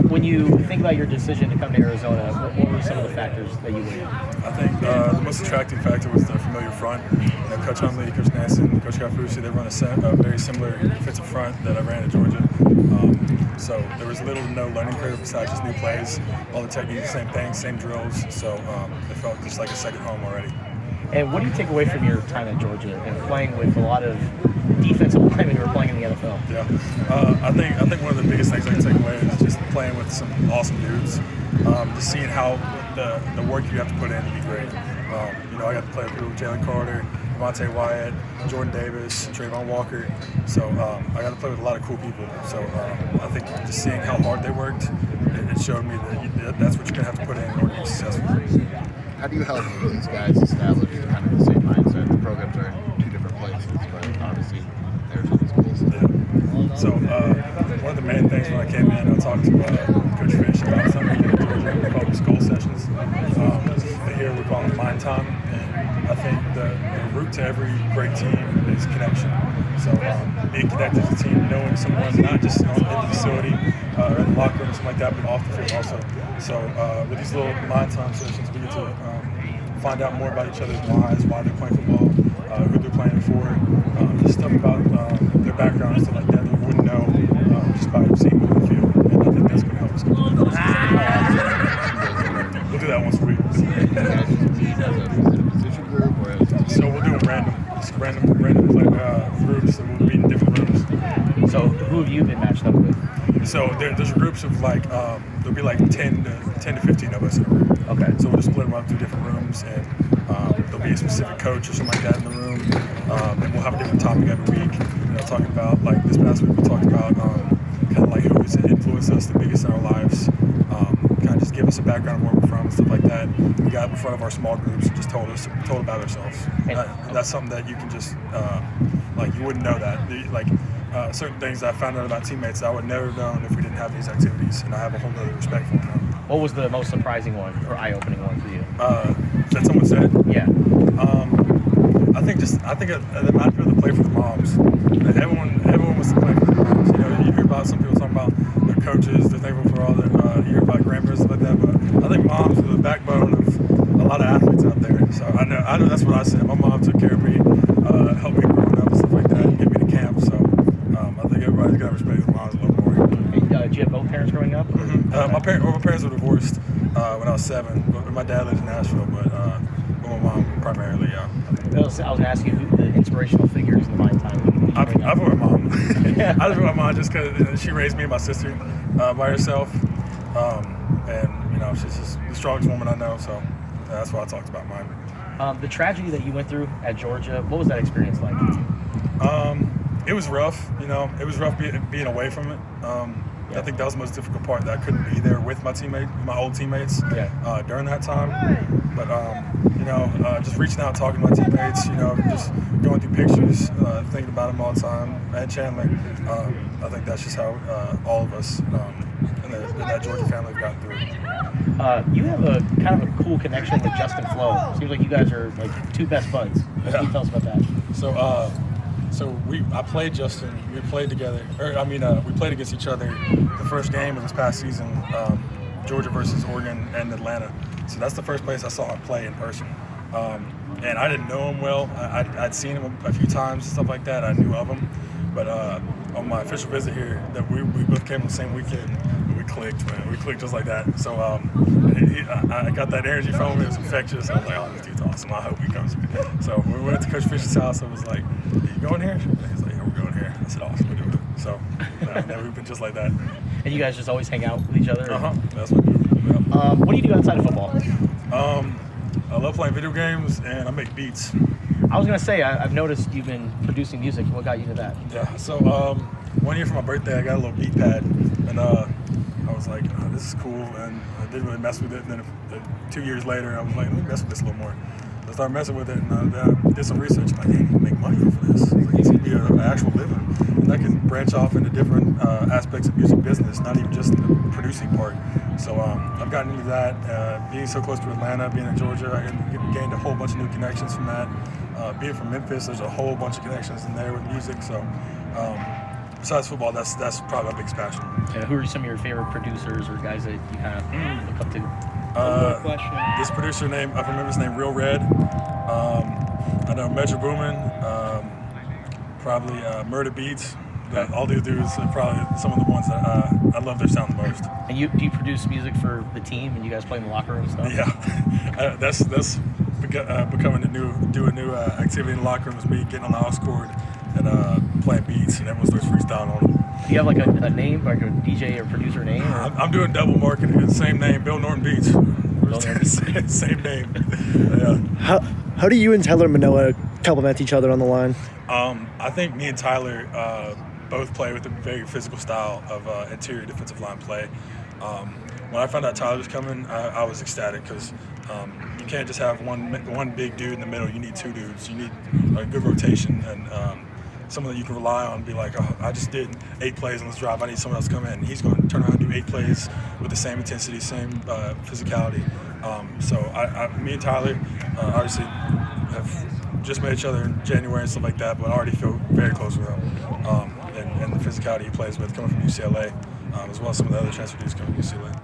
When you think about your decision to come to Arizona, what were some of the factors that you weighed? I think the most attracting factor was the familiar front. Coach Huntley, Coach Nansen, Coach Gafusi, they run a very similar defensive front that I ran at Georgia. So there was little to no learning curve besides just new plays. All the techniques, the same things, same drills. So it felt just like a second home already. And what do you take away from your time at Georgia and playing with a lot of defensive linemen who are playing in the NFL? Yeah, I think one of the biggest things I can take away is just playing with some awesome dudes. Just seeing how the work you have to put in to be great. I got to play with people, Jalen Carter, Devontae Wyatt, Jordan Davis, Trayvon Walker. So I got to play with a lot of cool people. So I think just seeing how hard they worked, it showed me that that's what you're going to have to put in order to be successful. How do you help these guys establish kind of the same mindset? The programs are in two different places, but obviously they're two schools. Yeah. So one of the main things when I came in, I talked to Coach Fish about something in Georgia we call school sessions. Here we call them mind time, and I think the root to every great team is connection. So being connected to the team, knowing someone not just in the facility or in the locker room or something like that, but off the field also. So with these little mind time sessions, we get to find out more about each other's lives, why they're playing football, who they're playing for, just stuff about their background and stuff like that that we wouldn't know just by seeing them on the field. And I think that's going to help us. We'll do that once a week. So we'll do random groups, and we'll be in different rooms. So who have you been matched up with? So there's groups of there'll be like 10 to 15 of us in a room. Okay. So we'll just split them up through different rooms, and there'll be a specific coach or something like that in the room, and we'll have a different topic every week. Talking about, like this past week we talked about kind of like who's influenced us the biggest in our lives, kind of just give us a background of where we're from and stuff like that. We got in front of our small groups and just told about ourselves. And that's something that you can just you wouldn't know that. Certain things I found out about teammates that I would never have known if we didn't have these activities, and I have a whole nother respect for them. What was the most surprising one or eye-opening one for you? That someone said? Yeah. I think the amount of people that play for the moms. Everyone wants to play for the moms. You hear about some people talking about their coaches, they're thankful for all their, you hear about grandparents and stuff like that, but I think moms are the backbone of a lot of athletes out there. So I know that's what I said. My mom took care of me, helped me growing up and stuff like that, and get me to camp. So I think everybody's got to respect the moms a little more. Did you have both parents growing up? Mm-hmm. My parents were divorced when I was 7. But my dad lived in Nashville, but my mom primarily, yeah. I was going to ask you who the inspirational figures in the mind time. I put my mom. I just put my mom just because she raised me and my sister by herself, and she's just the strongest woman I know. So that's why I talked about mine. The tragedy that you went through at Georgia, what was that experience like? It was rough. It was rough being away from it. I think that was the most difficult part, that I couldn't be there with my old teammates during that time. But just reaching out, talking to my teammates, just going through pictures, thinking about them all the time. And Chandler, I think that's just how all of us in that Georgia family have gotten through it. You have a kind of a cool connection with Justin Flo. Seems like you guys are like two best buds. Yeah. Can you tell us about that? I played Justin. We played together. We played against each other the first game of this past season, Georgia versus Oregon and Atlanta. So that's the first place I saw him play in person. And I didn't know him well. I'd seen him a few times, stuff like that. I knew of him. But on my official visit here, that we both came on the same weekend, and we clicked, man. We clicked just like that. So I got that energy from him. It was infectious. I was like, oh, this dude's awesome. I hope he comes. So we went to Coach Fish's house. I was like, are you going here? He's like, yeah, we're going here. I said, awesome, we're doing it. So we've been just like that. And you guys just always hang out with each other? That's what we do. Yeah. What do you do outside of football? I love playing video games, and I make beats. I was going to say, I've noticed you've been producing music. What got you to that? Yeah, so one year for my birthday, I got a little beat pad, and I was like, this is cool, and I didn't really mess with it. And then 2 years later, I was like, let me mess with this a little more. So I started messing with it, and I did some research. Like, hey, you can make money off of this. Like, it's going to be an actual living. And I can branch off into different aspects of music business, not even just the producing part. So I've gotten into that. Being so close to Atlanta, being in Georgia, I gained a whole bunch of new connections from that. Being from Memphis, there's a whole bunch of connections in there with music. So besides football, that's probably my biggest passion. Yeah, who are some of your favorite producers or guys that you kind of look up to? One more question. This producer name, I remember his name, Real Red. I know Metro Boomin, probably Murder Beats. All these dudes are probably some of the ones that I love their sound the most. And do you produce music for the team and you guys play in the locker room and stuff? Yeah, that's becoming a new activity in the locker room, is me getting on the aux cord and playing beats, and everyone starts freestyling on them. Do you have like a name, like a DJ or producer name? Or? I'm doing double marketing. It's the same name, Bill Norton Beats. Same name. Yeah. How do you and Tyler Manoa complement each other on the line? I think me and Tyler both play with a very physical style of interior defensive line play. When I found out Tyler was coming, I was ecstatic, because you can't just have one big dude in the middle. You need two dudes. You need a good rotation and someone that you can rely on and be like, oh, I just did 8 plays on this drive. I need someone else to come in. He's going to turn around and do 8 plays with the same intensity, same physicality. So me and Tyler obviously have just met each other in January and stuff like that, but I already feel very close with him. And the physicality he plays with, coming from UCLA, as well as some of the other transfer dudes coming from UCLA.